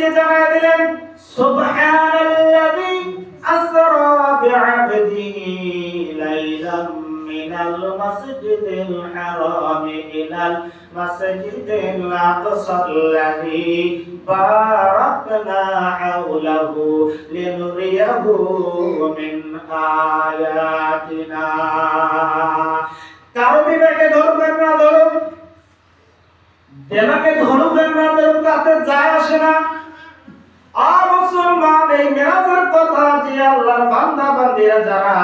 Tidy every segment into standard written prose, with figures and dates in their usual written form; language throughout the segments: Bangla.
দিয়ে জানায় দিলেন সুবহানাল্লাযী আসরা বি'আবদিহি লাইলাম মিনাল মাসজিদিল হারামি ইলাল মাসজিদিল আকসাল্লাযী বারাকনা হাওলাহু লিনুরিয়াহু মিন আয়াতিনা। কারো বিবেকে ধরবেন না ধরুন, দেমাকে ধরবেন না ধরুন, তাতে যায় আসে না। আর মুসলমান এই মেরাজের কথা যে আল্লাহর বান্দা বান্দীরা যারা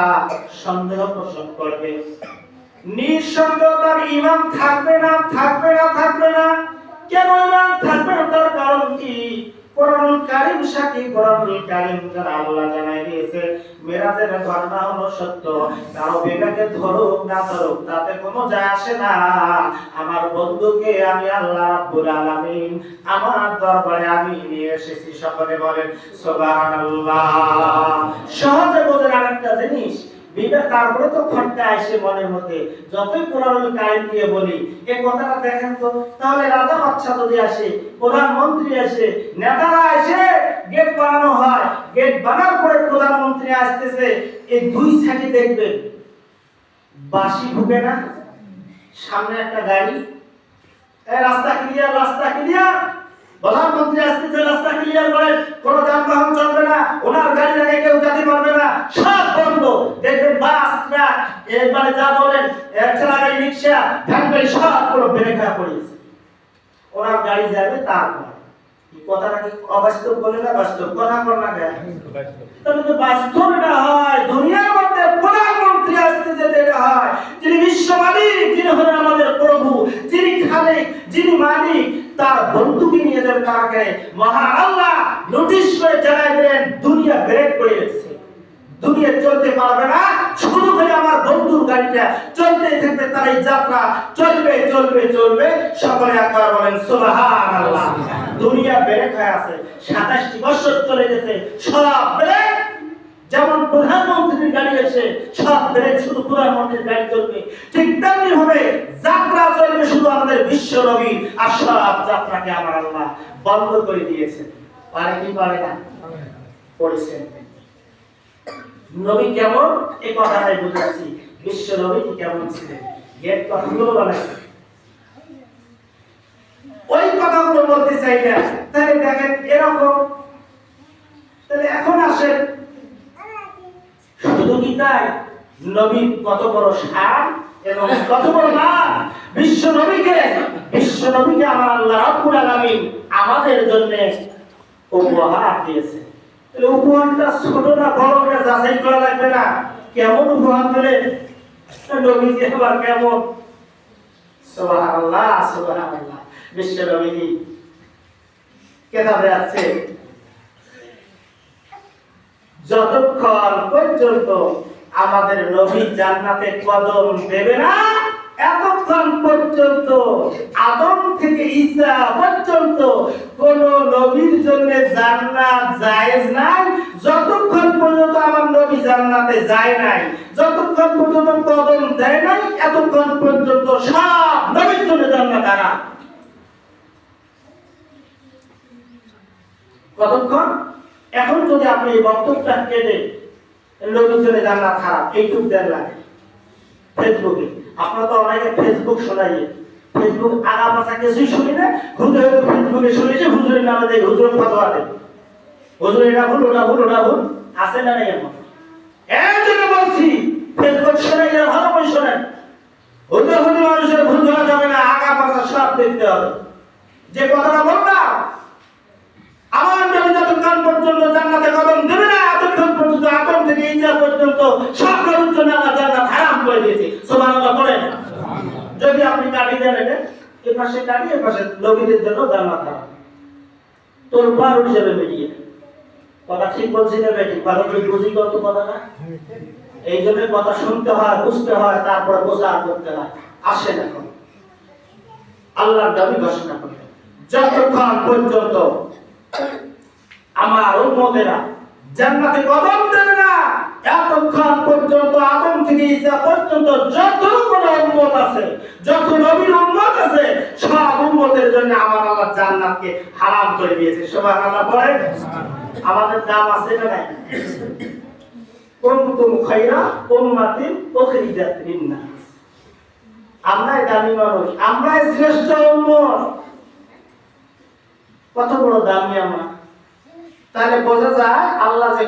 সন্দেহ পোষণ করবে, নিঃসন্দেহ তার ঈমান থাকবে না, থাকবে না, থাকবে না। কেন ঈমান থাকবে না? তার কারণ কি? কোরআনুল কারীম সাক্ষী, কোরআনুল কারীম যারা আল্লাহ জানাই দিয়েছে মেরাজের ঘটনা হলো সত্য। কারো বিবেকে ধরুক না ধরুক তাতে কোনো যায় আসে না। আমার বন্ধুকে আমি আল্লাহ রাব্বুল আলামিন আমার দরবারে আমি নিয়ে এসেছি। সকলে বলেন সুবহানাল্লাহ। সহজে বোঝেন আরেকটা জিনিস, বিবেক তারপরে তো খটকা আসে মনের মধ্যে। যতই কোরআনুল কারীম দিয়ে বলি এই কথাটা দেখেন তো, তাহলে রাজা বাদশা যদি আসে, প্রধানমন্ত্রী আসে, নেতারা আসে, গেট বানানো হয়, গেট বানার পরে প্রধানমন্ত্রী আসতেছে, এই দুই সাইডে দেখবেন বাঁশি ঢুকে না, সামনে একটা গাড়ি, এই রাস্তা ক্লিয়ার, রাস্তা ক্লিয়ার, প্রধানমন্ত্রী আসতেছে, রাস্তা ক্লিয়ার করেন, কোন যানবাহন চলবে না, ওনার গাড়ি আগে কেউ যেতে পারবে না, সব বন্ধ। দেখবেন বাস, ট্রাক, এরপরে যা বলেন ঠেলা গাড়ি, রিক্সা, ভ্যান গাড়ি সব পুরো ব্রেক হয়ে পড়েছে। ওনার গাড়ি যাবে তারপর। এই কথাটা কি অবাস্তব বলে না বাস্তব? কথা বল না কেন? তাহলে তো বাস্তব না হয়, দুনিয়ার মধ্যে প্রধানমন্ত্রী আসতে যেতে হয়, যিনি বিশ্ব মালিক, যিনি হলেন আমাদের প্রভু, যিনি খালিক, যিনি মালিক, তার বন্ধুকে নিয়ে যাবে তাকে মহান আল্লাহ নোটিশ করে জানাই দিলেন দুনিয়া ব্রেক করে গেছে, দুনিয়া চলতে পারবে না, শুধু করে আমার বন্ধুর গাড়িটা চলতেই থাকবে, তার এই যাত্রা চলবে চলবে চলবে। সকলে একবার বলেন সুবহানাল্লাহ। দুনিয়া ব্রেক হয়ে আছে, 27টি বছর চলে গেছে, সব ব্রেক। যেমন প্রধানমন্ত্রীর গাড়ি এসে সব ব্রেক, শুধু প্রধানমন্ত্রীর গাড়ি চলবে, ঠিক তেমনি হবে যাত্রা চলবে শুধু আমাদের বিশ্ব নবী, আর সব যাত্রাকে আমার আল্লাহ বন্ধ করে দিয়েছে। পারে কি পারে না? পড়েছেন নবী কেমন এই কথাটাই বুঝাচ্ছি, বিশ্ব নবী কেমন ছিলেন, গেট কথাগুলো বানাইছে, ওই কথাগুলো বলতে চাই না। তাহলে দেখেন এরকম, তাহলে এখন আসেন শুধু কি তাই? নবী কত বড় শান এবং কত বড় মান! বিশ্ব নবীকে আমার আল্লাহ রাব্বুল আলামিন আমাদের জন্য উপহার দিয়েছে। তাহলে উপহারটা ছোট না বড় এটা যাচাই করা লাগবে না? কেমন উপহার দিলে নবীজি আবার কেমন! সুবহানাল্লাহ, সুবহানাল্লাহ। বিশ্ব নবী কেতাবে আছে যতক্ষণ পর্যন্ত আমাদের নবী জান্নাতে কদম দেবে না, এতক্ষণ পর্যন্ত আদম থেকে ঈসা পর্যন্ত কোন নবীর জন্য জান্নাত জায়েজ নাই। যতক্ষণ পর্যন্ত আমার নবী জান্নাতে যায় নাই, যতক্ষণ পর্যন্ত কদম দেয় নাই, এতক্ষণ পর্যন্ত সব নবীর জন্য জান্নাত হারাম। কতক্ষণ? এখন যদি আপনি এই বক্তব্যটা কেটে নবীর জন্য জান্নাত হারাম এইটুক দেন লাগে ফেসবুকে, আপনারা তো অনেকে ফেসবুক শোনাইয়ে, ফেসবুক আগা পাশা কিছুই শুনি না, হুজুর ফেসবুকে শুনেছে, হুজুরের নামে দেয়, হুজুর ফতোয়া দেয়, হুজুর এটা ভুল, ওটা ভুল, ওটা ভুল, আছে না নাই? এমন এর জন্য বলছি ফেসবুক শোনাইয়া ভালো করে শোনেন। হুজুর মানুষের ভুল ধরা যাবে না, আগা পাশা সব দেখতে হবে। যে কথাটা বললাম, আমার নবী যতক্ষণ পর্যন্ত জান্নাতে কদম দেবে না, এতক্ষণ পর্যন্ত আদম থেকে ঈসা পর্যন্ত সব নবীর জন্য আল্লাহ জান্নাত হারাম করে দিয়েছে। সুবহানাল্লাহ বলেন। যদি আপনি কাটি দেন এটা, এই পাশে কাটি, এই পাশে নবীদের জন্য জান্নাত হারাম, তোর পার উঠে যাবে বেরিয়ে। কথা ঠিক বলছি না বেটি? ভালো করে বুঝি কত কথা না? এই জন্য কথা শুনতে হয়, বুঝতে হয়, তারপর বোঝা করতে হয়। আসেন এখন আল্লাহর নবী ঘোষণা করলেন যতক্ষণ পর্যন্ত আমার উম্মতেরা জান্নাতে কদম দেবে না, এতক্ষণ পর্যন্ত আদম থেকে ঈসা পর্যন্ত যত কোন উম্মত আছে, যত নবীর উম্মত আছে, সব উম্মতের সেজন্য আমার আল্লাহ জান্নাতকে হারাম করে দিয়েছে। সুবহানাল্লাহ বলেন। আমাদের দাম আছে না নাই? কুনতুম খায়রা উম্মাতিন উখরিজাত লিন-নাস। আমরাই দামি মানুষ, আমরাই শ্রেষ্ঠ উম্মত। কত বড় দামি আমরা। তাহলে বোঝা যায় আল্লাহ যে